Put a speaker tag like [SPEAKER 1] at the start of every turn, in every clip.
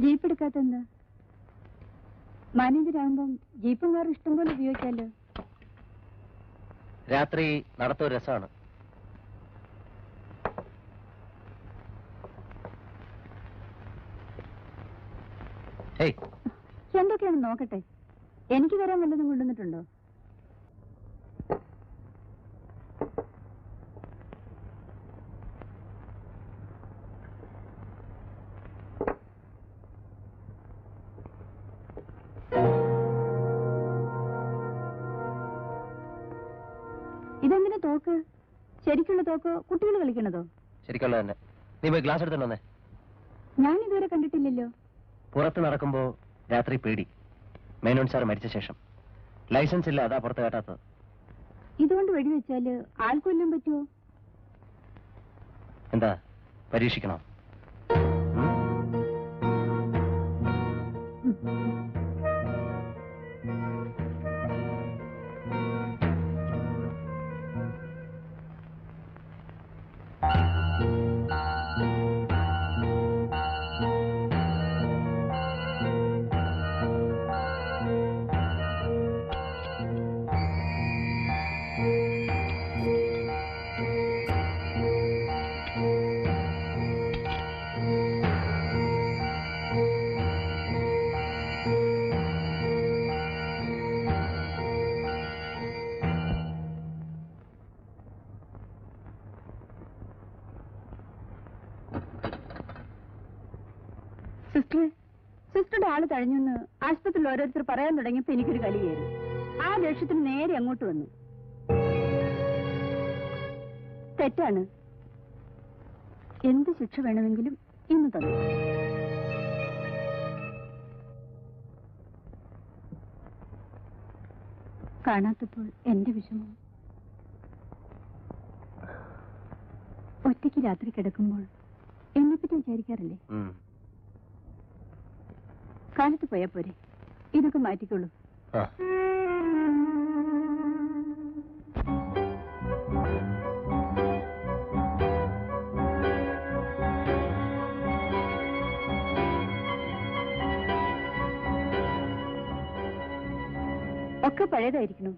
[SPEAKER 1] Jeep എടുക്കാത്തെന്താ? മാനേജരാകുമ്പം ജീപ്പും കാറും ഇഷ്ടം പോലെ ഉപയോഗിക്കാലോ.
[SPEAKER 2] രാത്രി നടത്തൊരു രസമാണ്.
[SPEAKER 1] എന്തൊക്കെയാണ് നോക്കട്ടെ. എനിക്ക് തരാൻ വല്ലതും കൊണ്ടുവന്നിട്ടുണ്ടോ? ഇതെന്തിനാ തോക്ക്? ശരിക്കുള്ള തോക്കോ കുട്ടികൾ കളിക്കണതോ?
[SPEAKER 2] ശരിക്കുള്ള തന്നെ. നീ പോയി ഗ്ലാസ് എടുത്തോണ്ടേ.
[SPEAKER 1] ഞാൻ ഇതുവരെ കണ്ടിട്ടില്ലല്ലോ.
[SPEAKER 2] പുറത്ത് നടക്കുമ്പോ രാത്രി പേടി. മേനോൻ സാർ മരിച്ച ശേഷം ലൈസൻസ് ഇല്ല, അതാ പുറത്ത് കേട്ടാത്തത്.
[SPEAKER 1] ഇതുകൊണ്ട് വെടിവെച്ചാല് ആൾക്കൊല്ലാൻ പറ്റുമോ?
[SPEAKER 2] എന്താ പരീക്ഷിക്കണോ?
[SPEAKER 1] സിസ്റ്ററുടെ ആള് തഴഞ്ഞെന്ന് ആശുപത്രിയിൽ ഓരോരുത്തർ പറയാൻ തുടങ്ങിയപ്പോ എനിക്കൊരു കലി കയറി. ആ ദേഷ്യത്തിന് നേരെ അങ്ങോട്ട് വന്നു. തെറ്റാണ്. എന്ത് ശിക്ഷ വേണമെങ്കിലും ഇന്ന് തന്നു. കാണാത്തപ്പോൾ എന്റെ വിഷമം. ഒറ്റയ്ക്ക് രാത്രി കിടക്കുമ്പോൾ എന്നെപ്പറ്റി വിചാരിക്കാറില്ലേ? കാലത്ത് പോയാ പോരെ, ഇതൊക്കെ മാറ്റിക്കോളൂ. ഒക്കെ പഴയതായിരിക്കണു.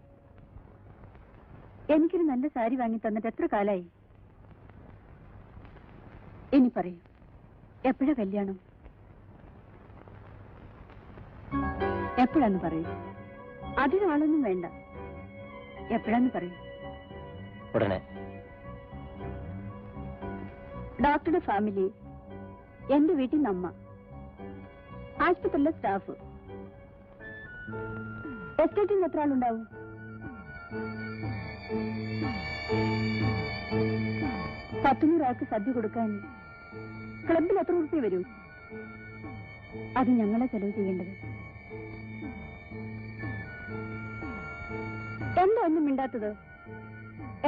[SPEAKER 1] എനിക്കൊരു നല്ല സാരി വാങ്ങി തന്നിട്ട് എത്ര കാലായി? ഇനി പറയൂ, എപ്പോഴാ കല്യാണം? എപ്പോഴാന്ന് പറയൂ. അതിനാളൊന്നും വേണ്ട. എപ്പോഴാന്ന് പറയൂ.
[SPEAKER 2] ഉടനെ.
[SPEAKER 1] ഡോക്ടറുടെ ഫാമിലി, എന്റെ വീട്ടിൽ നിന്ന് അമ്മ, ആശുപത്രിയിലെ സ്റ്റാഫ്, എസ്റ്റേറ്റിൽ നിന്ന് എത്ര ആളുണ്ടാവും? പത്തുനൂറാൾക്ക് സദ്യ കൊടുക്കാൻ ക്ലബിൽ എത്ര ഉറുപ്പിക വരും? അത് ഞങ്ങളെ ചെലവ് ചെയ്യേണ്ടത്. എന്താ ഒന്നും മിണ്ടാത്തത്?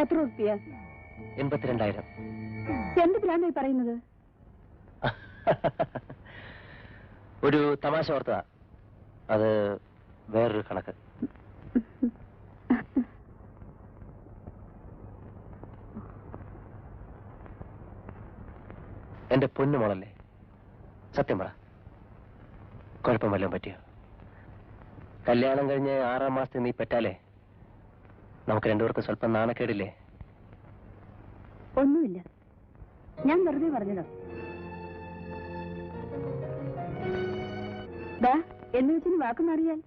[SPEAKER 1] എത്ര ഉറുപ്പിയ?
[SPEAKER 2] 82,000.
[SPEAKER 1] എന്ത് പ്ലാനായി പറയുന്നത്?
[SPEAKER 2] ഒരു തമാശ ഓർത്തതാ. അത് വേറൊരു കണക്ക്. എന്റെ പൊന്നു മോളല്ലേ, സത്യം പറ, കുഴപ്പം വല്ലതും പറ്റിയോ? കല്യാണം കഴിഞ്ഞ് 6 മാസത്തിൽ നീ പെറ്റാലേ നമുക്ക് രണ്ടുപേർക്ക് സ്വല്പം നാണക്കേടില്ലേ?
[SPEAKER 1] ഒന്നുമില്ല, ഞാൻ വെറുതെ പറഞ്ഞതാ. എന്ന് വെച്ചിന് വാക്ക് മാറിയാൽ?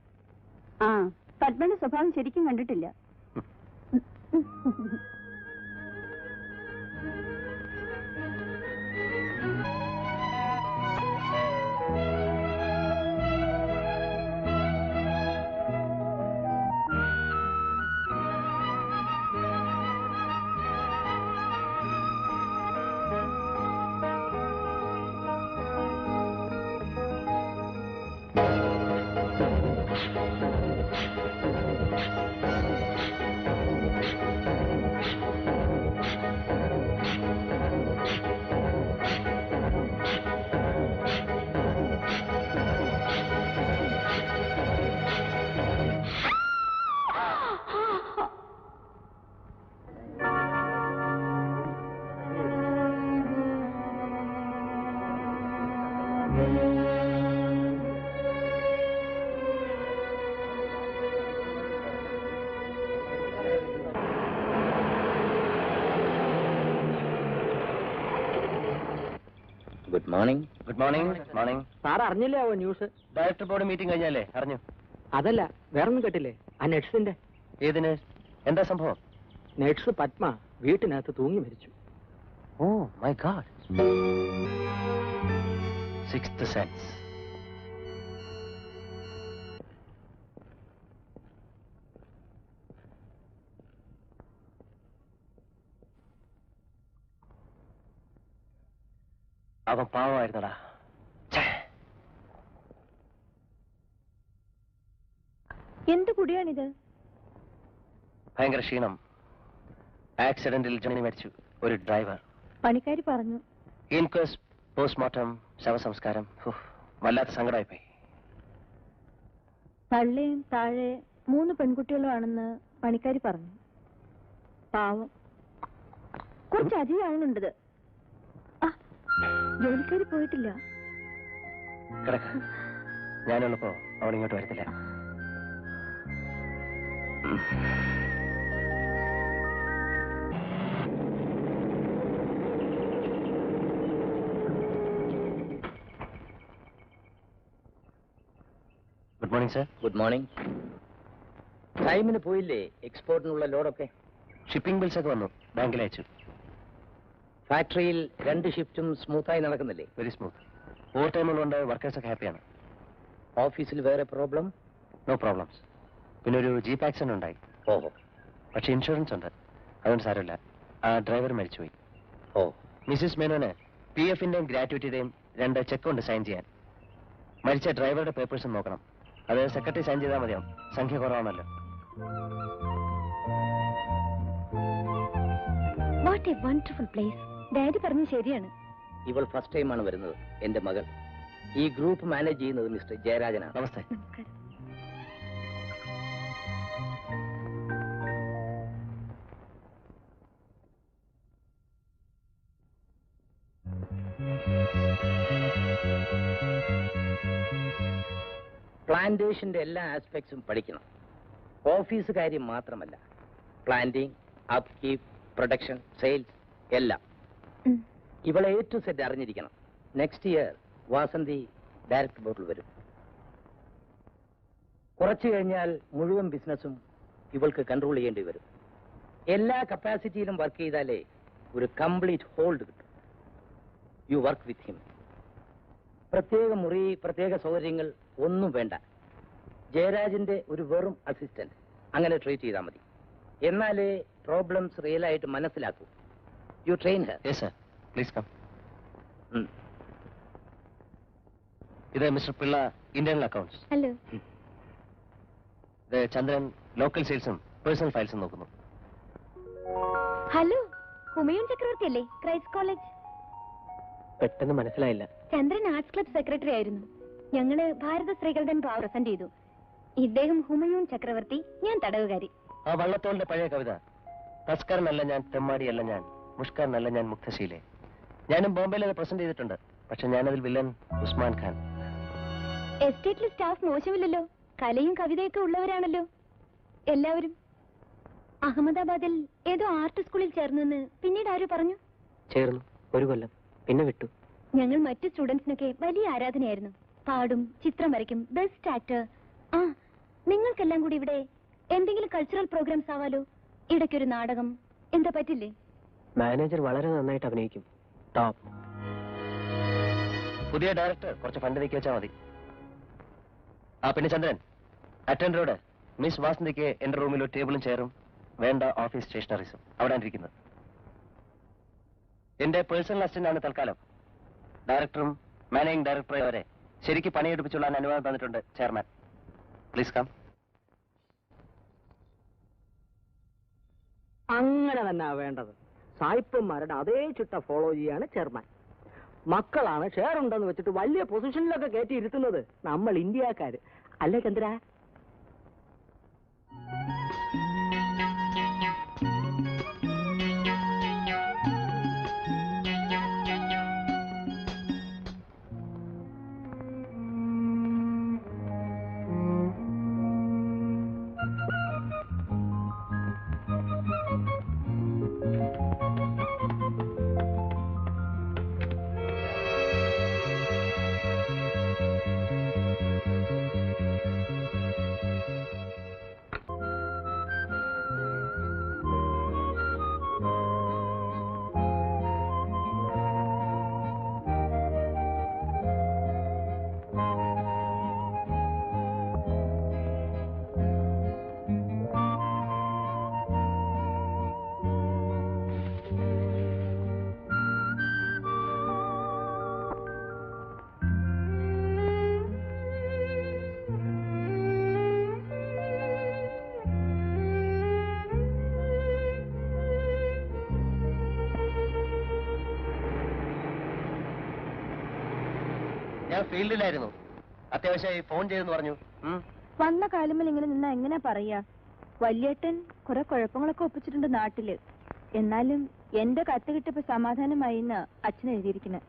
[SPEAKER 1] ആ, പത്മയുടെ സ്വഭാവം ശരിക്കും കണ്ടിട്ടില്ല.
[SPEAKER 3] Good morning.
[SPEAKER 2] Good morning. Morning.
[SPEAKER 4] Sir അറിഞ്ഞില്ലേ ആവോ ന്യൂസ്?
[SPEAKER 2] ഡയറക്ടർ ബോർഡ് മീറ്റിംഗ് കഴിഞ്ഞാലേ അറിഞ്ഞു.
[SPEAKER 4] അതല്ല, വേറൊന്നും കേട്ടില്ലേ? ആ നഴ്സിന്റെ.
[SPEAKER 2] ഏതിന്? എന്താ സംഭവം?
[SPEAKER 4] നഴ്സ് പത്മ വീട്ടിനകത്ത് തൂങ്ങി മരിച്ചു.
[SPEAKER 2] Oh my god. Sixth sense. അവൻ പാവമായിരുന്നടാ.
[SPEAKER 1] എന്ത് കുടിയാണിത്?
[SPEAKER 2] ഭയങ്കര ക്ഷീണം. ആക്സിഡന്റിൽ ജണി മരിച്ചു. ഒരു ഡ്രൈവർ.
[SPEAKER 1] പണിക്കാരി പറഞ്ഞു.
[SPEAKER 2] ഇൻക്വസ്റ്റ്, പോസ്റ്റ്മോർട്ടം, ശവസംസ്കാരം. വല്ലാത്ത സങ്കടമായിപ്പോയി.
[SPEAKER 1] തള്ളയും താഴെ 3 പെൺകുട്ടികളുമാണെന്ന് പണിക്കാരി പറഞ്ഞു. പാവം. കുറച്ചധികം ആളുണ്ടത്. ജോലിക്കാരി പോയിട്ടില്ല.
[SPEAKER 2] കിടക്ക. ഞാനുള്ളപ്പോ അവൾ ഇങ്ങോട്ട് വരത്തില്ല. Good morning sir.
[SPEAKER 3] Good morning. ടൈമിന് പോയില്ലേ എക്സ്പോർട്ടിനുള്ള ലോഡൊക്കെ?
[SPEAKER 2] ഷിപ്പിംഗ് ബിൽസ് ഒക്കെ വന്നു. ബാങ്കിൽ അയച്ചു.
[SPEAKER 3] ഫാക്ടറിയിൽ 2 ഷിഫ്റ്റും സ്മൂത്തായി നടക്കുന്നില്ലേ?
[SPEAKER 2] Very smooth. ഓവർ ടൈം ഉള്ളതുകൊണ്ട് വർക്കേഴ്സ് ഒക്കെ ഹാപ്പിയാണ്.
[SPEAKER 3] ഓഫീസിൽ വേറെ പ്രോബ്ലം?
[SPEAKER 2] No problems. പിന്നെ ഒരു ജീപ്പ് ആക്സിഡന്റ് ഉണ്ടായി.
[SPEAKER 3] ഓഹോ.
[SPEAKER 2] പക്ഷെ ഇൻഷുറൻസ് ഉണ്ട്, അതുകൊണ്ട് സാരമില്ല. ആ ഡ്രൈവർ മരിച്ചുപോയി.
[SPEAKER 3] ഓ.
[SPEAKER 2] മിസ്സിസ് മേനോന് PF-ന്റെയും ഗ്രാറ്റുവിറ്റിയുടെയും 2 ചെക്ക് ഉണ്ട് സൈൻ ചെയ്യാൻ. മരിച്ച ഡ്രൈവറുടെ പേപ്പേഴ്സും നോക്കണം. അത് സെക്രട്ടറി സൈൻ ചെയ്താൽ മതിയാവും. സംഖ്യ കുറവാണല്ലോ.
[SPEAKER 1] What A wonderful place. Daddy പറഞ്ഞു ശരിയാണ്.
[SPEAKER 3] ഇവൾ ഫസ്റ്റ് ടൈമാണ് വരുന്നത്, എന്റെ മകൾ. ഈ ഗ്രൂപ്പ് മാനേജ് ചെയ്യുന്നത് മിസ്റ്റർ ജയരാജനാണ്.
[SPEAKER 2] നമസ്തേ.
[SPEAKER 3] പ്ലാന്റേഷന്റെ എല്ലാ ആസ്പെക്ട്സും പഠിക്കണം. ഓഫീസ് കാര്യം മാത്രമല്ല, പ്ലാന്റിംഗ്, അപ്കീപ്പ്, പ്രൊഡക്ഷൻ, സെയിൽസ് എല്ലാം. ഇവളെ A to Z അറിഞ്ഞിരിക്കണം. നെക്സ്റ്റ് ഇയർ വാസന്തി ഡയറക്ടർ ബോർഡിൽ വരും. കുറച്ചു കഴിഞ്ഞാൽ മുഴുവൻ ബിസിനസ്സും ഇവൾക്ക് കൺട്രോൾ ചെയ്യേണ്ടി വരും. എല്ലാ കപ്പാസിറ്റിയിലും വർക്ക് ചെയ്താലേ ഒരു കംപ്ലീറ്റ് ഹോൾഡ് കിട്ടും. You work with him. പ്രത്യേക മുറി, പ്രത്യേക സൗകര്യങ്ങൾ ഒന്നും വേണ്ട. ജയരാജിന്റെ ഒരു വെറും അസിസ്റ്റന്റ് അങ്ങനെ ട്രീറ്റ് ചെയ്താൽ മതി. എന്നാലേ പ്രോബ്ലംസ് റിയൽ ആയിട്ട് മനസ്സിലാക്കൂ. You train her.
[SPEAKER 2] Yes sir. Please come. ഇത് mister Pillai, internal accounts.
[SPEAKER 1] Hello.
[SPEAKER 2] ഇത് ചന്ദ്രൻ, ലോക്കൽ സെയിൽസും പേഴ്സണൽ ഫയൽസും നോക്കുന്നു.
[SPEAKER 1] ഹലോ, ഹുമയൂൺ ചക്രവർത്തി അല്ലേ? Christ college.
[SPEAKER 4] പെട്ടെന്ന് മനസ്സിലായില്ല.
[SPEAKER 1] ചന്ദ്രൻ ആർട്സ് ക്ലബ് സെക്രട്ടറി ആയിരുന്നു. ഞങ്ങള് ഭാരത സ്ത്രീകളുടെ പ്രസന്റ് ചെയ്തു. ഇദ്ദേഹം ഹുമയൂൺ ചക്രവർത്തി, ഞാൻ തടവുകാരി.
[SPEAKER 2] ആ വള്ളത്തോളിന്റെ പഴയ കവിത, തസ്കരനല്ല ഞാൻ, തെമ്മാടിയല്ല ഞാൻ, മുഷ്കരനല്ല ഞാൻ, മുക്തശീലെ. ഞാനും ബോംബെയിൽ അത് പ്രസന്റ് ചെയ്തിട്ടുണ്ട്. പക്ഷെ ഞാനതിൽ വില്ലൻ ഉസ്മാൻ ഖാൻ.
[SPEAKER 1] എസ്റ്റേറ്റിലെ സ്റ്റാഫ് മോശമില്ലല്ലോ. കലയും കവിതയൊക്കെ ഉള്ളവരാണല്ലോ എല്ലാവരും. അഹമ്മദാബാദിൽ ഏതോ ആർട്ട് സ്കൂളിൽ ചേർന്നെന്ന് പിന്നീട് ആരോ പറഞ്ഞു.
[SPEAKER 4] ചേർന്നു 1 കൊല്ലം, പിന്നെ വിട്ടു.
[SPEAKER 1] ഞങ്ങൾ മറ്റു സ്റ്റുഡൻസിനൊക്കെ വലിയ ആരാധനയായിരുന്നു. പാടും, ചിത്രം വരയ്ക്കും, ബെസ്റ്റ് ആക്ടർ. ആ, നിങ്ങൾക്കെല്ലാം കൂടി ഇവിടെ എന്തെങ്കിലും കൾച്ചറൽ പ്രോഗ്രാംസ് ആവാലോ. ഇടയ്ക്കൊരു നാടകം. എന്താ പറ്റില്ലേ?
[SPEAKER 4] മാനേജർ വളരെ നന്നായിട്ട് അഭിനയിക്കും. ടോപ്പ്.
[SPEAKER 2] പുതിയ ഡയറക്ടർ കുറച്ച് ഫണ്ട് നീക്കി വെച്ചാൽ മതി. ആ പിന്നെ ചന്ദ്രൻ, അറ്റൻഡറോട് മിസ് വാസന്തിക്ക് എന്റെ റൂമിൽ ഒരു ടേബിളും ചെയറും വേണ്ട ഓഫീസ് സ്റ്റേഷനറീസും അവിടെ ഇരിക്കുന്നത്. എന്റെ പേഴ്സണൽ അസിസ്റ്റന്റ് ആണ് തൽക്കാലം. ഡയറക്ടറും മാനേജിംഗ് ഡയറക്ടറെ വരെ ശരിക്ക് പണിയെടുപ്പിച്ചുള്ള അനുവാദം തന്നിട്ടുണ്ട് ചെയർമാൻ. Please come.
[SPEAKER 4] അങ്ങനെ തന്നെ വേണ്ടത്. സായിപ്പന്മാരുടെ അതേ ചിട്ട ഫോളോ ചെയ്യാണ് ചെയർമാൻ. മക്കളാണ് ഷെയർ ഉണ്ടെന്ന് വെച്ചിട്ട് വലിയ പൊസിഷനിലൊക്കെ കയറ്റി ഇരുത്തുന്നത് നമ്മൾ ഇന്ത്യക്കാര് അല്ലേ ചന്ദ്ര?
[SPEAKER 2] ഞാൻ ഫീൽഡിലായിരുന്നു. അത്യാവശ്യമായി ഫോൺ ചെയ്തെന്ന് പറഞ്ഞു.
[SPEAKER 1] വന്ന കാലമേൽ ഇങ്ങനെ നിന്നാ എങ്ങനെ പറയാ? വല്യേട്ടൻ കുറെ കുഴപ്പങ്ങളൊക്കെ ഒപ്പിച്ചിട്ടുണ്ട് നാട്ടില്. എന്നാലും എന്റെ കത്ത് കിട്ടിയപ്പോ സമാധാനമായി എന്ന് അച്ഛൻ എഴുതിയിരിക്കുന്നത്.